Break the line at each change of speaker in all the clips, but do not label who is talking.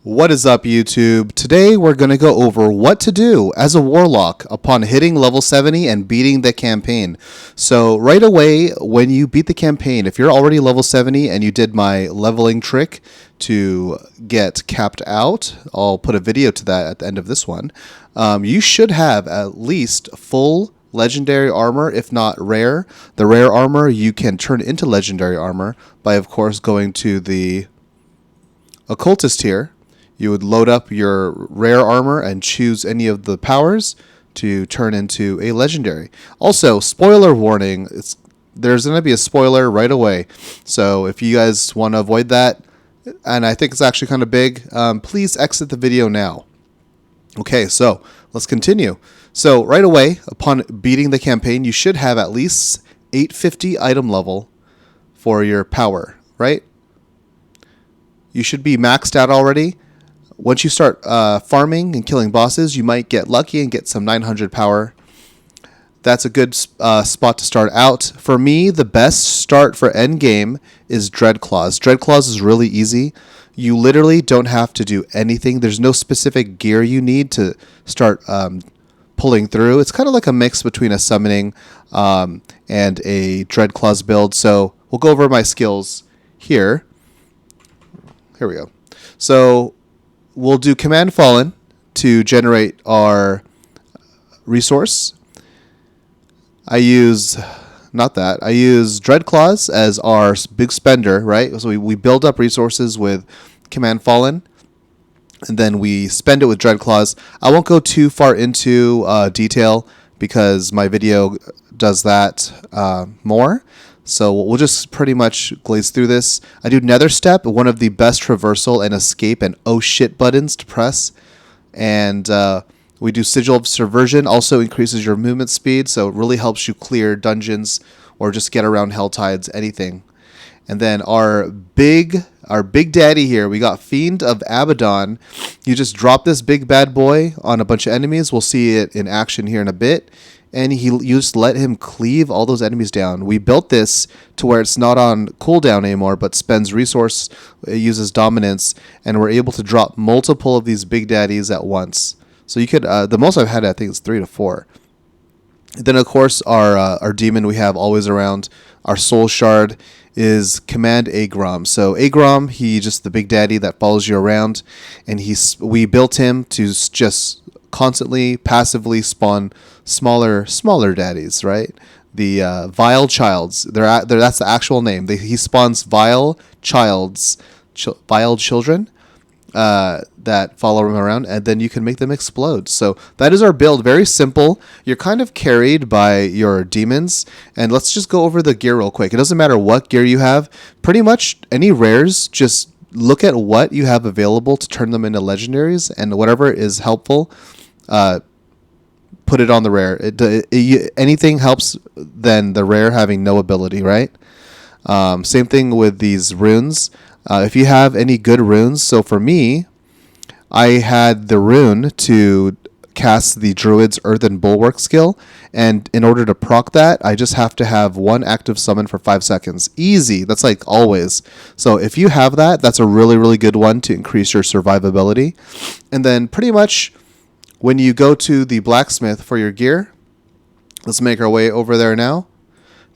What is up, YouTube? Today we're going to go over what to do as a Warlock upon hitting level 70 and beating the campaign. So right away, when you beat the campaign, if you're already level 70 and you did my leveling trick to get capped out, I'll put a video to that at the end of this one, you should have at least full legendary armor, if not rare. The rare armor you can turn into legendary armor by, of course, going to the occultist here. You would load up your rare armor and choose any of the powers to turn into a legendary. Also, spoiler warning, there's going to be a spoiler right away. So if you guys want to avoid that, and I think it's actually kind of big, please exit the video now. Okay, so let's continue. So right away, upon beating the campaign, you should have at least 850 item level for your power, right? You should be maxed out already. Once you start farming and killing bosses, you might get lucky and get some 900 power. That's a good spot to start out. For me, the best start for endgame is Dreadclaws. Dreadclaws is really easy. You literally don't have to do anything. There's no specific gear you need to start pulling through. It's kind of like a mix between a summoning and a Dreadclaws build. So we'll go over my skills here. Here we go. So we'll do Command Fallen to generate our resource. I use Dreadclaws as our big spender, right? So we build up resources with Command Fallen, and then we spend it with Dreadclaws. I won't go too far into detail because my video does that more. So we'll just pretty much glaze through this. I do Nether Step, one of the best traversal and escape and oh shit buttons to press. And we do Sigil of Subversion, also increases your movement speed, so it really helps you clear dungeons or just get around hell tides, anything. And then our big daddy here, we got Fiend of Abaddon. You just drop this big bad boy on a bunch of enemies. We'll see it in action here in a bit. And you just let him cleave all those enemies down. We built this to where it's not on cooldown anymore, but spends resource, it uses dominance, and we're able to drop multiple of these big daddies at once. So you could, the most I've had, I think, is 3 to 4. Then, of course, our demon we have always around, our soul shard, is Command Agrom. So Agrom, he's just the big daddy that follows you around, and we built him to just constantly, passively spawn smaller daddies, right? The vile childs. That's the actual name. He spawns vile children that follow him around, and then you can make them explode. So that is our build. Very simple. You're kind of carried by your demons, and let's just go over the gear real quick. It doesn't matter what gear you have. Pretty much any rares, just look at what you have available to turn them into legendaries, and whatever is helpful, put it on the rare. Anything helps than the rare having no ability, right? Same thing with these runes. If you have any good runes, so for me, I had the rune to cast the Druid's Earthen Bulwark skill, and in order to proc that, I just have to have one active summon for 5 seconds. Easy. That's like always. So if you have that, that's a really, really good one to increase your survivability. And then pretty much when you go to the blacksmith for your gear, let's make our way over there now.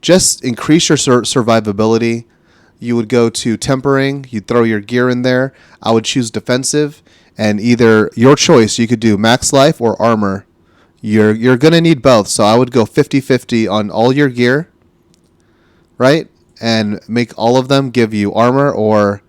Just increase your survivability. You would go to tempering. You'd throw your gear in there. I would choose defensive, and either your choice. You could do max life or armor. You're going to need both, so I would go 50-50 on all your gear, right? And make all of them give you armor or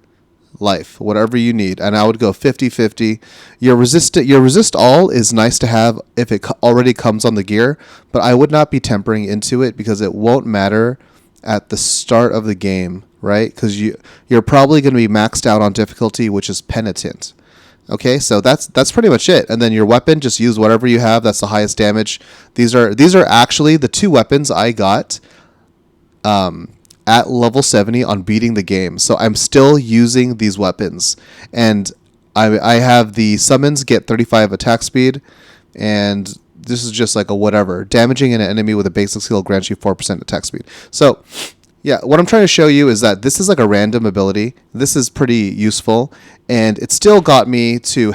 life, whatever you need, and I would go 50-50. Your resist all is nice to have if it already comes on the gear, but I would not be tempering into it because it won't matter at the start of the game, right? Because you're probably going to be maxed out on difficulty, which is penitent. Okay, so that's pretty much it. And then your weapon, just use whatever you have. That's the highest damage. These are actually the 2 weapons I got at level 70 on beating the game. So I'm still using these weapons. And I have the summons get 35 attack speed. And this is just like a whatever. Damaging an enemy with a basic skill grants you 4% attack speed. So Yeah, what I'm trying to show you is that this is like a random ability. This is pretty useful, and it still got me to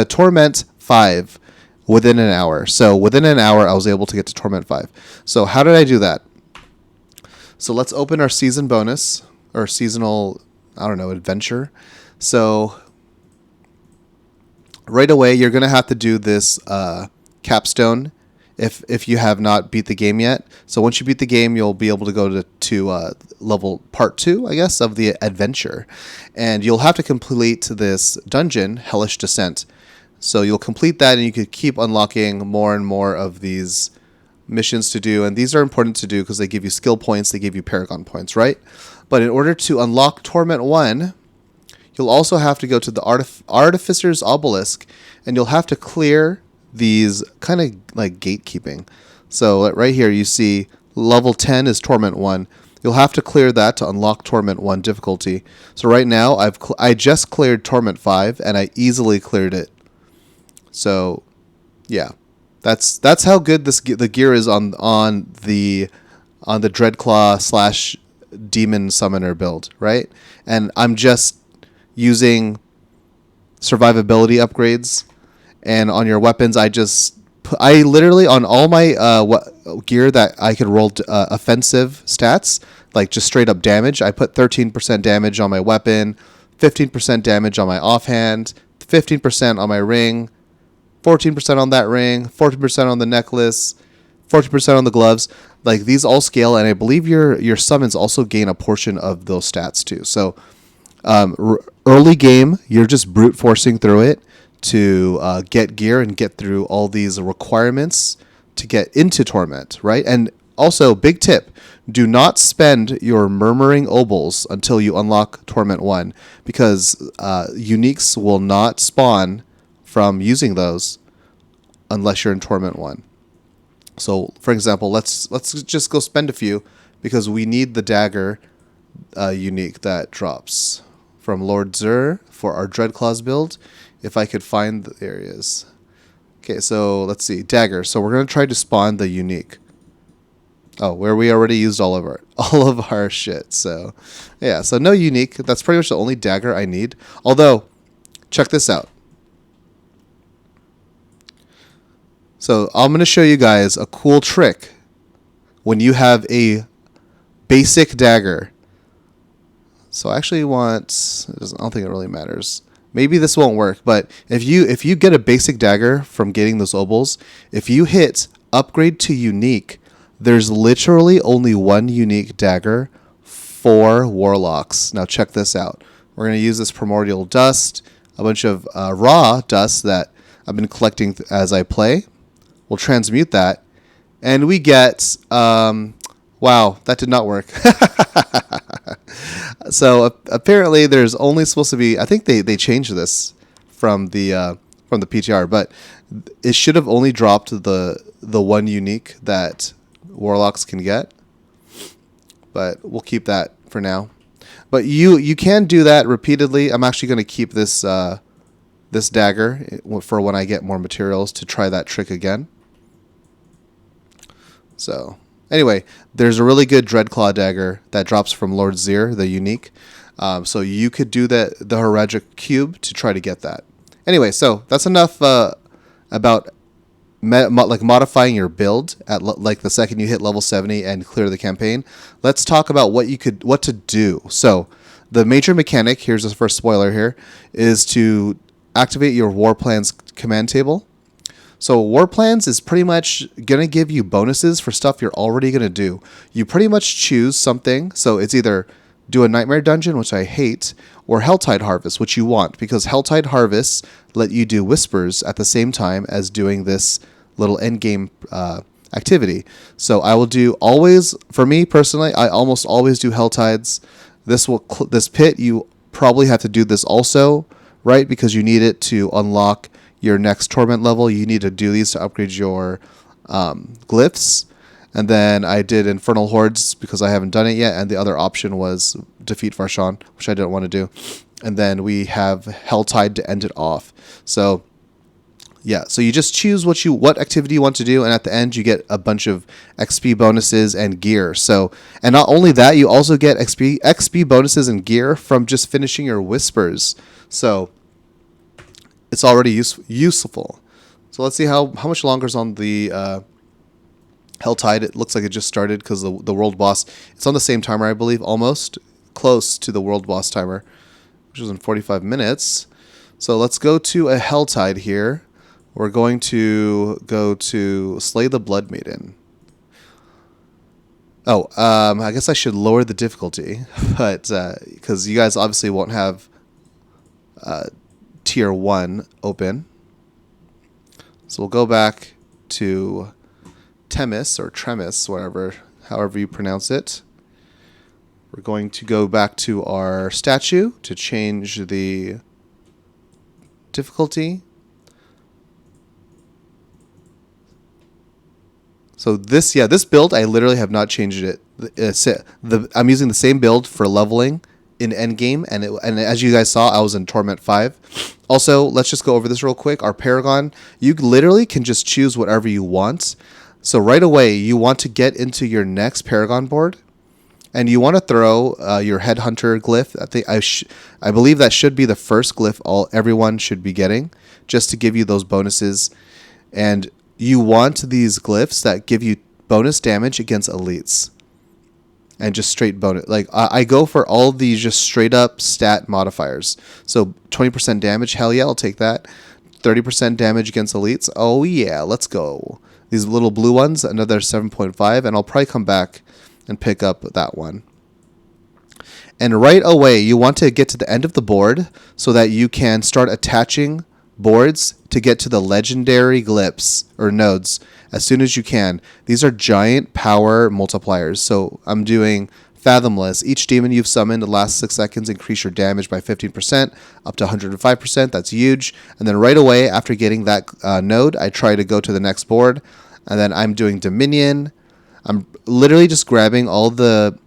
Torment 5 within an hour. So within an hour, I was able to get to Torment 5. So how did I do that? So let's open our season bonus or seasonal, I don't know, adventure. So right away, you're going to have to do this capstone if you have not beat the game yet. So once you beat the game, you'll be able to go to level part 2, I guess, of the adventure. And you'll have to complete this dungeon, Hellish Descent. So you'll complete that, and you could keep unlocking more and more of these missions to do. And these are important to do because they give you skill points, they give you Paragon points, right? But in order to unlock Torment 1, you'll also have to go to the Artificer's Obelisk, and you'll have to clear these kind of like gatekeeping. So right here you see level 10 is Torment 1. You'll have to clear that to unlock Torment 1 difficulty. So right now I just cleared Torment 5, and I easily cleared it. So yeah, that's how good the gear is on the Dreadclaw / Demon Summoner build, right? And I'm just using survivability upgrades, and on your weapons, I literally on all my gear that I could roll offensive stats, like just straight up damage. I put 13% damage on my weapon, 15% damage on my offhand, 15% on my ring, 14% on that ring, 14% on the necklace, 40% on the gloves. Like these all scale, and I believe your summons also gain a portion of those stats too. So early game, you're just brute forcing through it to get gear and get through all these requirements to get into Torment, right? And also, big tip, do not spend your Murmuring Obols until you unlock Torment 1, because uniques will not spawn from using those unless you're in Torment 1. So, for example, let's just go spend a few, because we need the dagger unique that drops from Lord Zur for our Dreadclaws build. If I could find the areas. Okay, so let's see. Dagger. So we're going to try to spawn the unique. Oh, where we already used all of our shit. So, yeah. So no unique. That's pretty much the only dagger I need. Although, check this out. So I'm going to show you guys a cool trick when you have a basic dagger. So I actually want... I don't think it really matters. Maybe this won't work, but if you get a basic dagger from getting those obols, if you hit upgrade to unique, there's literally only one unique dagger for warlocks. Now check this out. We're going to use this primordial dust, a bunch of raw dust that I've been collecting as I play. We'll transmute that, and we get... wow, that did not work. So apparently there's only supposed to be... I think they changed this from the PTR, but it should have only dropped the one unique that warlocks can get. But we'll keep that for now. But you can do that repeatedly. I'm actually going to keep this this dagger for when I get more materials to try that trick again. So... anyway, there's a really good Dreadclaw dagger that drops from Lord Zur, the unique. So you could do the Heragic Cube to try to get that. Anyway, so that's enough about modifying your build at like the second you hit level 70 and clear the campaign. Let's talk about what to do. So the major mechanic, here's the first spoiler here, is to activate your War Plans command table. So War Plans is pretty much going to give you bonuses for stuff you're already going to do. You pretty much choose something. So it's either do a Nightmare Dungeon, which I hate, or Helltide Harvest, which you want, because Helltide Harvest let you do Whispers at the same time as doing this little endgame activity. So I will do always, for me personally, I almost always do Helltides. This pit, you probably have to do this also, right? Because you need it to unlock your next torment level. You need to do these to upgrade your glyphs. And then I did Infernal Hordes because I haven't done it yet. And the other option was defeat Varshan, which I didn't want to do. And then we have Helltide to end it off. So Yeah, so you just choose what activity you want to do, and at the end you get a bunch of XP bonuses and gear. So, and not only that, you also get XP bonuses and gear from just finishing your whispers. So, it's already useful. So let's see how much longer is on the Helltide. It looks like it just started because the world boss. It's on the same timer, I believe, almost close to the world boss timer, which is in 45 minutes. So let's go to a Helltide here. We're going to go to Slay the Blood Maiden. Oh, I guess I should lower the difficulty, but because you guys obviously won't have tier 1 open. So we'll go back to Temis or Tremis, however you pronounce it. We're going to go back to our statue to change the difficulty. So this build, I literally have not changed it. I'm using the same build for leveling in endgame, and as you guys saw, I was in Torment 5. Also, let's just go over this real quick. Our Paragon, you literally can just choose whatever you want. So right away, you want to get into your next Paragon board, and you want to throw your Headhunter glyph. I believe that should be the first glyph everyone should be getting, just to give you those bonuses. And you want these glyphs that give you bonus damage against elites. And just straight bonus. Like, I go for all these just straight up stat modifiers. So 20% damage, hell yeah, I'll take that. 30% damage against elites, oh yeah, let's go. These little blue ones, another 7.5, and I'll probably come back and pick up that one. And right away, you want to get to the end of the board so that you can start attaching boards to get to the legendary glyphs or nodes as soon as you can. These are giant power multipliers. So I'm doing Fathomless. Each demon you've summoned in the last 6 seconds increase your damage by 15%, up to 105%. That's huge. And then right away after getting that node, I try to go to the next board. And then I'm doing Dominion. I'm literally just grabbing all the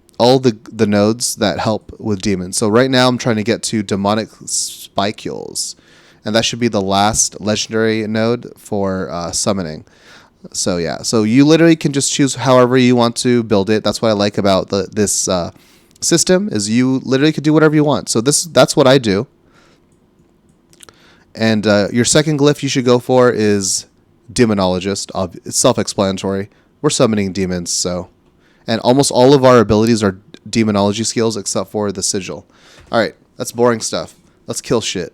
nodes that help with demons. So right now I'm trying to get to Demonic Spicules. And that should be the last legendary node for summoning. So yeah, so you literally can just choose however you want to build it. That's what I like about this system, is you literally could do whatever you want. So that's what I do. And your second glyph you should go for is Demonologist. It's self-explanatory. We're summoning demons, so. And almost all of our abilities are demonology skills except for the sigil. All right, that's boring stuff. Let's kill shit.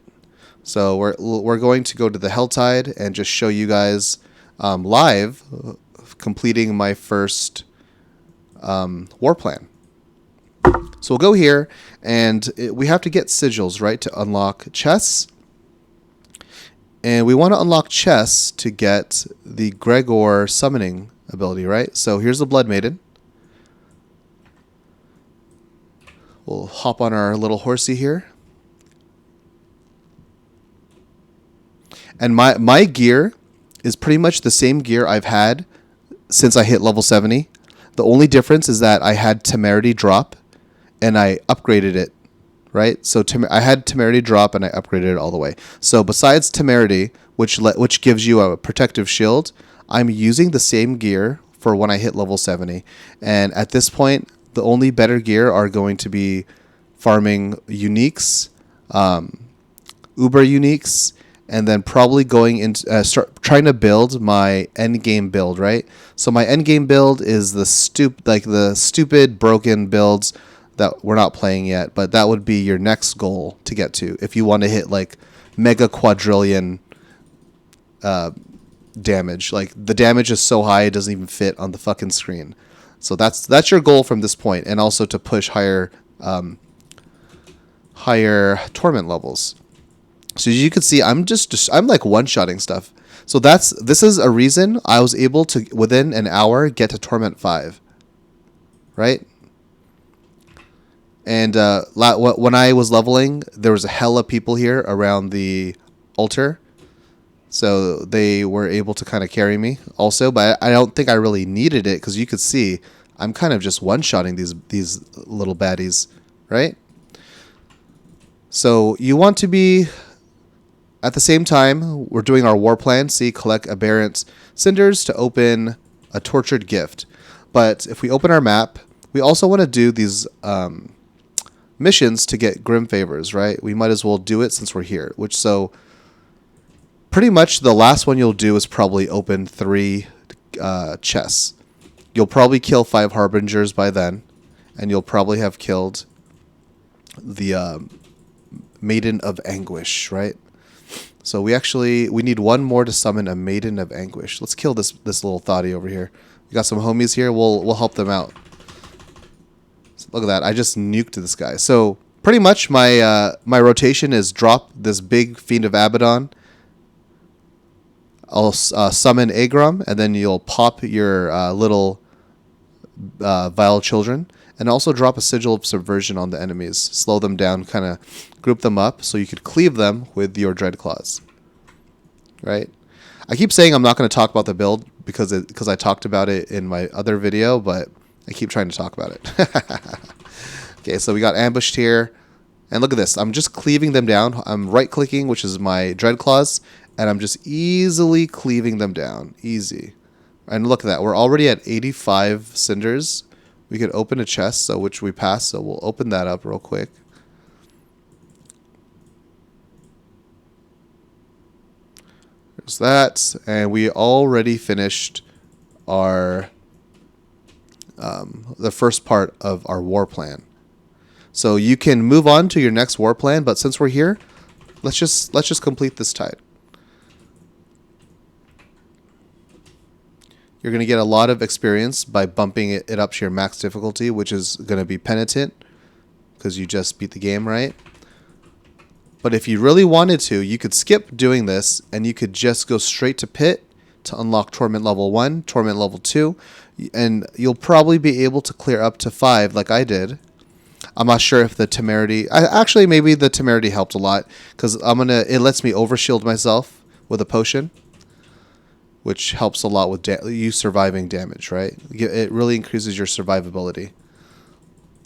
So we're going to go to the Helltide and just show you guys live completing my first war plan. So we'll go here, and we have to get sigils, right, to unlock chests. And we want to unlock chests to get the Gregor summoning ability, right? So here's the Blood Maiden. We'll hop on our little horsey here. And my gear is pretty much the same gear I've had since I hit level 70. The only difference is that I had Temerity drop, and I upgraded it, right? So I had Temerity drop, and I upgraded it all the way. So besides Temerity, which gives you a protective shield, I'm using the same gear for when I hit level 70. And at this point, the only better gear are going to be farming uniques, uber uniques, and then probably going into start trying to build my endgame build, right? So my endgame build is the stupid broken builds that we're not playing yet, but that would be your next goal to get to if you want to hit like mega quadrillion damage. Like the damage is so high it doesn't even fit on the fucking screen. So that's your goal from this point, and also to push higher torment levels. So as you can see, I'm like one-shotting stuff. So this is a reason I was able to within an hour get to Torment 5, right? And when I was leveling, there was a hella people here around the altar, so they were able to kind of carry me also. But I don't think I really needed it because you could see I'm kind of just one-shotting these little baddies, right? So you want to be at the same time, we're doing our war plan. See, collect aberrant cinders to open a tortured gift. But if we open our map, we also want to do these missions to get grim favors, right? We might as well do it since we're here. So pretty much the last one you'll do is probably open 3 chests. You'll probably kill 5 harbingers by then, and you'll probably have killed the Maiden of Anguish, right? So we need one more to summon a Maiden of Anguish. Let's kill this little thotty over here. We got some homies here. We'll help them out. So look at that. I just nuked this guy. So pretty much my rotation is drop this big Fiend of Abaddon. I'll summon Agrum, and then you'll pop your little vile children, and also drop a Sigil of Subversion on the enemies. Slow them down, kind of group them up, so you could cleave them with your Dreadclaws. Right? I keep saying I'm not going to talk about the build because I talked about it in my other video, but I keep trying to talk about it. Okay, so we got ambushed here. And look at this. I'm just cleaving them down. I'm right-clicking, which is my Dreadclaws, and I'm just easily cleaving them down. Easy. And look at that. We're already at 85 cinders. We could open a chest, which we passed, so we'll open that up real quick. There's that. And we already finished our the first part of our war plan. So you can move on to your next war plan, but since we're here, let's just complete this tide. You're going to get a lot of experience by bumping it up to your max difficulty, which is going to be Penitent, because you just beat the game, right? But if you really wanted to, you could skip doing this, and you could just go straight to Pit to unlock Torment level 1, Torment level 2, and you'll probably be able to clear up to 5 like I did. I'm not sure if the Temerity... Actually, maybe the Temerity helped a lot, because it lets me overshield myself with a potion, which helps a lot with you surviving damage, right? It really increases your survivability.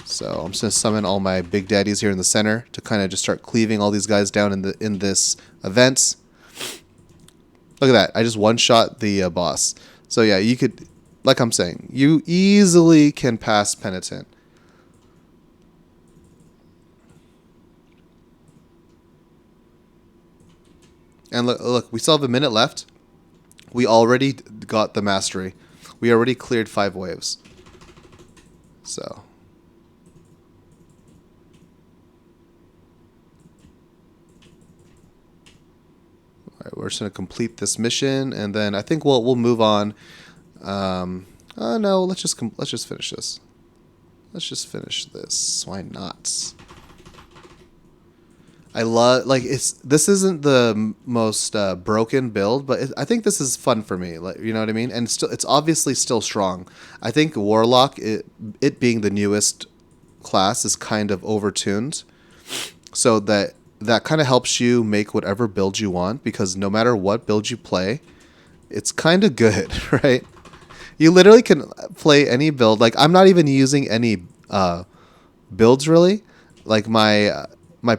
So I'm just going to summon all my big daddies here in the center to kind of just start cleaving all these guys down in this event. Look at that. I just one-shot the boss. So yeah, you could, like I'm saying, you easily can pass Penitent. And look, we still have a minute left. We already got the mastery. We already cleared 5 waves. So. Alright, we're just going to complete this mission, and then I think we'll move on. No, let's just finish this. Let's just finish this. Why not? I love, this isn't the most broken build, but I think this is fun for me. You know what I mean? And it's obviously still strong. I think Warlock, it being the newest class, is kind of overtuned, so that kind of helps you make whatever build you want, because no matter what build you play, it's kind of good, right? You literally can play any build. Like, I'm not even using any builds really. Like my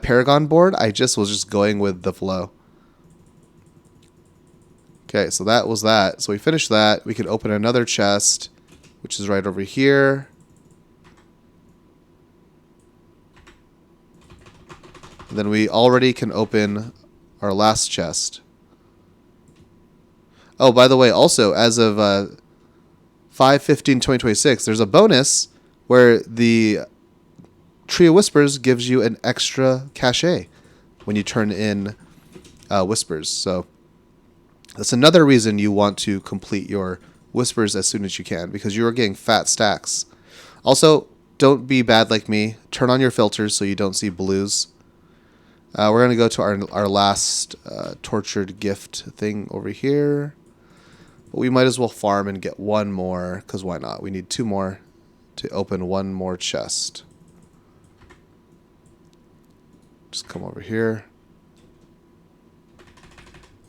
Paragon board, I was just going with the flow. Okay, so that was that. So we finished that. We could open another chest, which is right over here. And then we already can open our last chest. Oh, by the way, also, as of 5/15/2026, there's a bonus where the Tree of Whispers gives you an extra cachet when you turn in Whispers. So that's another reason you want to complete your Whispers as soon as you can, because you are getting fat stacks. Also, don't be bad like me. Turn on your filters so you don't see blues. We're going to go to our last tortured gift thing over here. But we might as well farm and get one more, because why not? We need 2 more to open one more chest. Just come over here.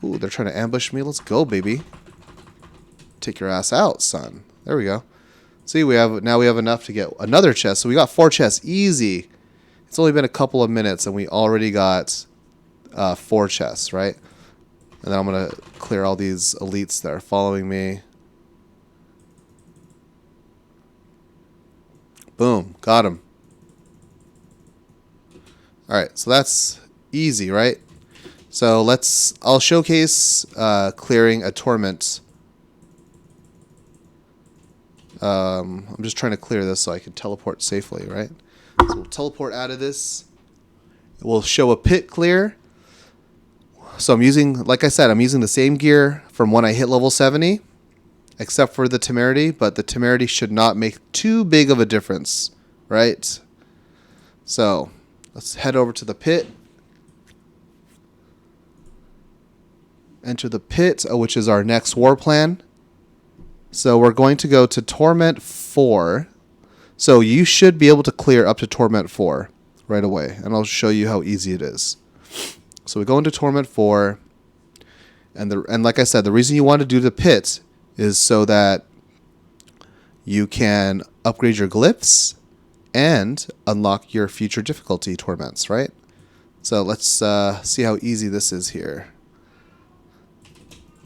Ooh, they're trying to ambush me. Let's go, baby. Take your ass out, son. There we go. See, now we have enough to get another chest. So we got 4 chests. Easy. It's only been a couple of minutes, and we already got 4 chests, right? And then I'm going to clear all these elites that are following me. Boom, got him. All right, so that's easy, right? So I'll showcase clearing a torment. I'm just trying to clear this so I can teleport safely, right? So we'll teleport out of this. We'll show a pit clear. So I'm using, like I said, I'm using the same gear from when I hit level 70, except for the temerity, but the temerity should not make too big of a difference, right? So let's head over to the pit. Enter the pit, which is our next war plan. So we're going to go to Torment 4. So you should be able to clear up to Torment 4 right away, and I'll show you how easy it is. So we go into Torment 4, and like I said, the reason you want to do the pit is so that you can upgrade your glyphs and unlock your future difficulty torments, right? So let's see how easy this is here.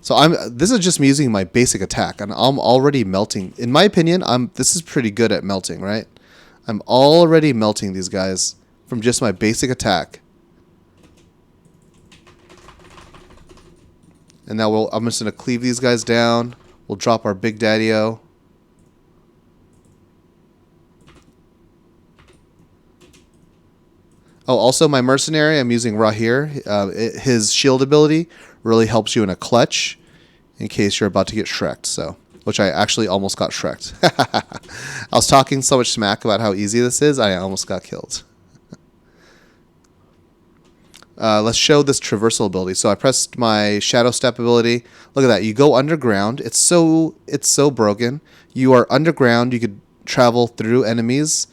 So this is just me using my basic attack, and I'm already melting. In my opinion, this is pretty good at melting, right? I'm already melting these guys from just my basic attack. And now I'm just going to cleave these guys down. We'll drop our Big Daddy-O. Oh, also my mercenary, I'm using Rahir. His shield ability really helps you in a clutch in case you're about to get shreked. So, which I actually almost got shreked. I was talking so much smack about how easy this is, I almost got killed. Let's show this traversal ability. So I pressed my Shadow Step ability. Look at that. You go underground. It's so broken. You are underground. You could travel through enemies,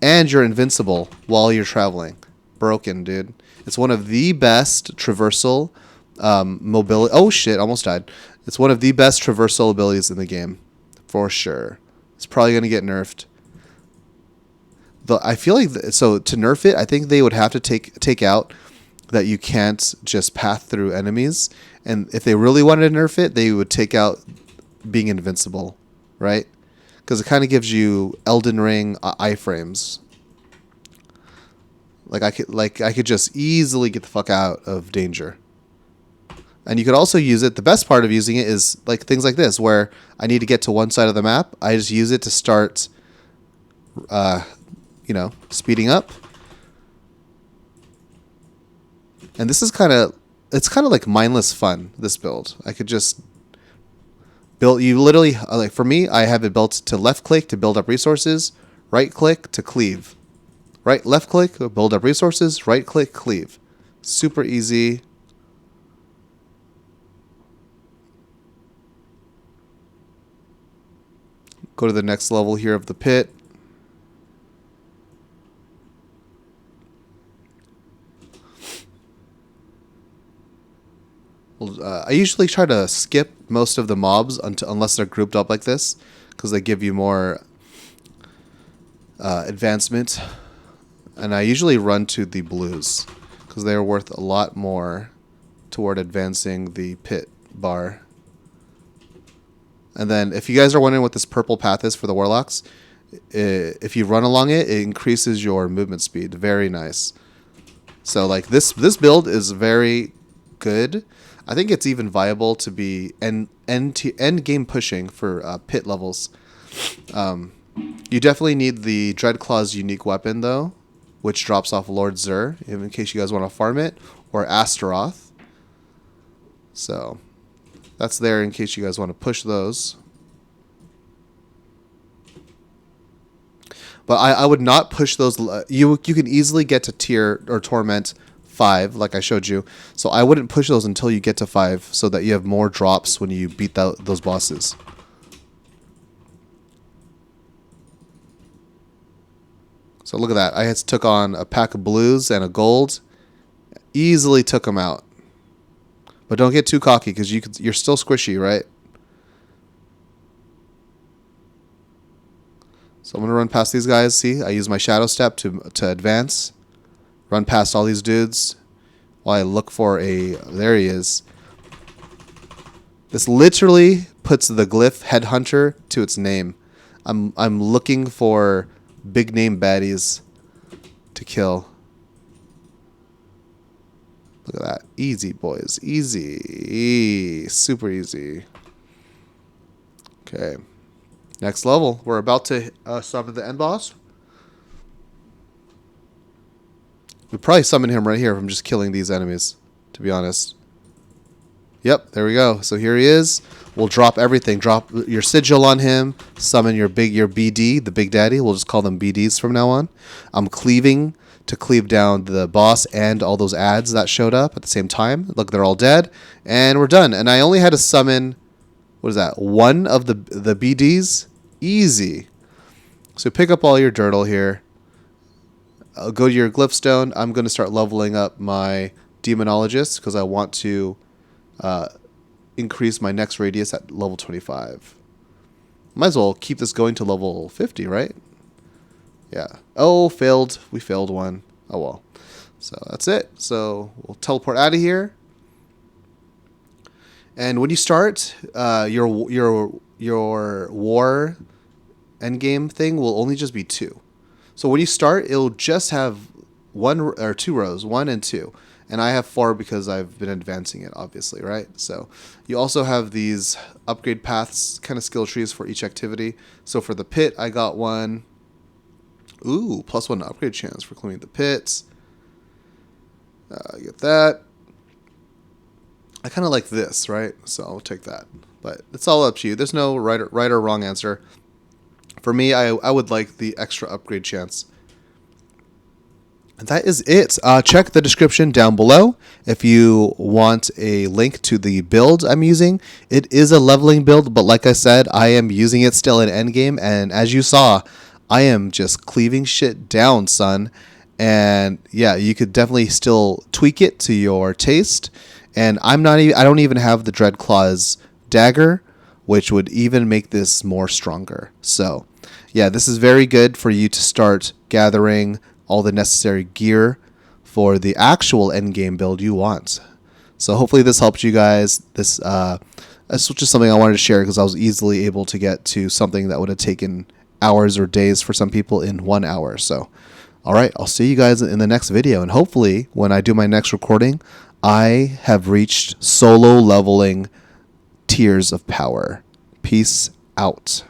and you're invincible while you're traveling. Broken, dude. It's one of the best traversal mobility. Oh shit! Almost died. It's one of the best traversal abilities in the game, for sure. It's probably gonna get nerfed. I feel like so to nerf it, I think they would have to take out that you can't just path through enemies. And if they really wanted to nerf it, they would take out being invincible, right? Because it kind of gives you Elden Ring iframes. I could just easily get the fuck out of danger. And you could also use it. The best part of using it is like things like this, where I need to get to one side of the map. I just use it to start, speeding up. And this is it's kind of like mindless fun, this build. I could just build, you literally, like for me, I have it built to left click to build up resources, right click to cleave. Right, left click, build up resources, right click, cleave. Super easy. Go to the next level here of the pit. I usually try to skip most of the mobs unless they're grouped up like this, because they give you more advancement. And I usually run to the blues, because they are worth a lot more toward advancing the pit bar. And then if you guys are wondering what this purple path is for the Warlocks, if you run along it, it increases your movement speed. Very nice. So like this build is very good. I think it's even viable to be end game pushing for pit levels. You definitely need the Dreadclaw's unique weapon though, which drops off Lord Zur, in case you guys want to farm it, or Astaroth. So that's there in case you guys want to push those. But I would not push those. You can easily get to tier or torment 5, like I showed you. So I wouldn't push those until you get to 5, so that you have more drops when you beat those bosses. So look at that. I just took on a pack of blues and a gold. Easily took them out. But don't get too cocky, because you're still squishy, right? So I'm going to run past these guys. See, I use my Shadow Step to advance. Run past all these dudes. while I look for a... There he is. This literally puts the glyph Headhunter to its name. I'm looking for big name baddies to kill. Look at that. Easy, boys. Easy. Super easy. Okay. Next level. We're about to summon the end boss. We probably summon him right here from just killing these enemies, to be honest. Yep, there we go. So here he is. We'll drop everything. Drop your sigil on him. Summon your BD, the Big Daddy. We'll just call them BDs from now on. I'm cleaving to cleave down the boss and all those ads that showed up at the same time. Look, they're all dead. And we're done. And I only had to summon, what is that, one of the BDs? Easy. So pick up all your dirtle here. I'll go to your glyph stone. I'm going to start leveling up my demonologist because I want to increase my next radius at level 25. Might as well keep this going to level 50, right? Yeah. Oh, failed. We failed one. Oh, well. So that's it. So we'll teleport out of here. And when you start, your war endgame thing will only just be 2. So when you start, it'll just have 1 or 2 rows, 1 and 2. And I have 4 because I've been advancing it, obviously, right? So you also have these upgrade paths, kind of skill trees for each activity. So for the pit, I got 1. Ooh, +1 upgrade chance for cleaning the pits. Get that. I kind of like this, right? So I'll take that. But it's all up to you. There's no right or wrong answer. For me, I would like the extra upgrade chance. And that is it. Check the description down below if you want a link to the build I'm using. It is a leveling build, but like I said, I am using it still in endgame. And as you saw, I am just cleaving shit down, son. And yeah, you could definitely still tweak it to your taste. And I don't even have the Dreadclaw's dagger, which would even make this more stronger. So yeah, this is very good for you to start gathering all the necessary gear for the actual endgame build you want. So hopefully this helped you guys. This was just something I wanted to share because I was easily able to get to something that would have taken hours or days for some people in 1 hour. So, all right, I'll see you guys in the next video. And hopefully when I do my next recording, I have reached solo leveling tiers of power. Peace out.